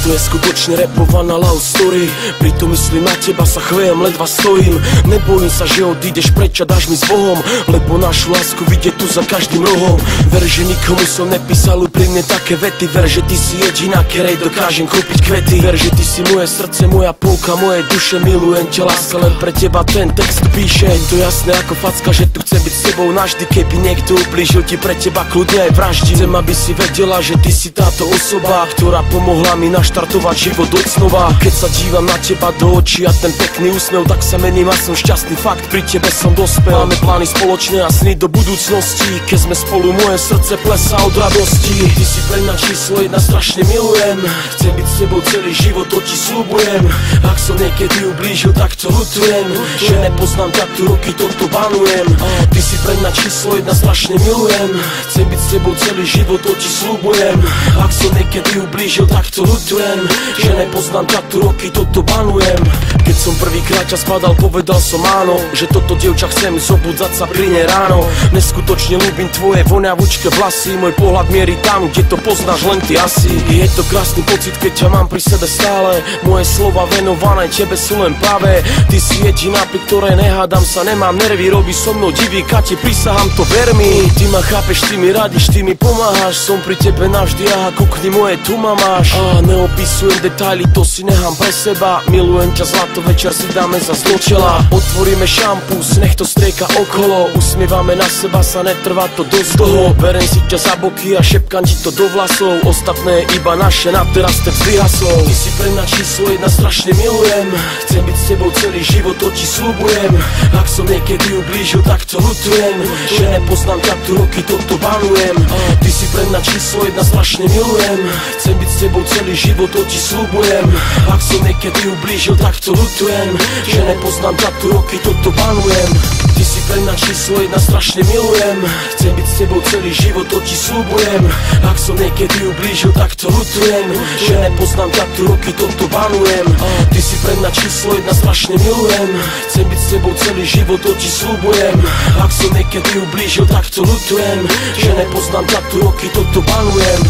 Toto je skutočne rapovaná love story, pritom myslím na teba, sa chvejem, ledva stojím. Nebojím sa, že odídeš preč a dáš mi s Bohom, lebo našu lásku vidieť tu za každým rohom. Ver, že nikomu som nepísal úprimne také vety, ver, že ty si jediná, ktorej dokážem kúpiť kvety. Ver, že ty si moje srdce, moja polka, moje duše, milujem ťa, láska, len pre teba ten text píše. Je to jasné ako facka, že tu chcem byť s tebou navždy, keby niekto ublížil ti, pre teba kľudne aj vraždí. Chcem, aby si vedela, že ty si táto osoba, ktorá pomohla mi naštartovať život od znova. Keď sa dívam na teba do očí a ten pekný úsmev, tak sa mením a som šťastný, fakt pri tebe som dospel. Máme plány spoločné a sny do budúcnosti, keď sme spolu, moje srdce plesá od radosti. Ty si pre mňa číslo 1, strašne milujem, chcem byť s tebou celý život, to ti sľubujem. Ak som niekedy ublížil, tak to ľutujem, že nepoznám ťa tu roky, toto banujem. Ty si pre mňa číslo 1, strašne milujem, chcem byť s tebou celý život, to ti sľubujem. Ak som niekedy ublížil, tak to ľutujem, že nepoznám ťa tu roky, toto banujem. Keď som prvýkrát ťa spadal, povedal som áno, že toto dievča chcem zobudzať sa pri nej ráno. Neskutočne ľúbim tvoje voňavúčke vlasy, môj pohľad mierí tam, kde to poznáš len ty asi. Je to krásny pocit, keď ťa mám pri sebe stále, moje slova venované tebe sú len pravé. Ty si jediná, pri ktorej nehádam sa, nemám nervy, robí so mnou divý, Kati, prisahám to, ver mi. Ty ma chápeš, ty mi radíš, ty mi pomáhaš, som pri tebe navždy, aha, kukni, moje tu ma máš. Neopisujem detaily, to si nechám pre seba, milujem ťa zlato, večer si dáme zas do čela. Otvoríme šampus, nech to strieka okolo, usmievame na seba, sa netrvá to dosť dlho. Berem si ťa za boky a šepkám ti to do vlasov, ostatné je iba naše, na teraz text vyhasol. Ty si pre mňa číslo 1, strašne milujem, chcem byť s tebou celý život, to ti sľubujem. Ak som niekedy ublížil, tak to ľutujem, že nepoznám ťa tu roky, toto banujem. Ty si pre mňa číslo 1, strašne milujem, chcem byť s tebou celý život, to ti sľubujem. Ak som niekedy ublížil, tak to ľutujem, že nepoznám ťa tu roky, toto banujem. Ty si pre mňa číslo 1, strašne milujem, chcem byť s tebou celý život, to ti sľubujem. Ak som niekedy ublížil, tak to ľutujem, že nepoznám ťa tu roky, toto banujem. Ty si pre mňa číslo 1, strašne milujem, chcem byť s tebou celý život, to ti sľubujem. Ak som niekedy ublížil, tak to ľutujem, že nepoznám ťa tu roky, toto banujem.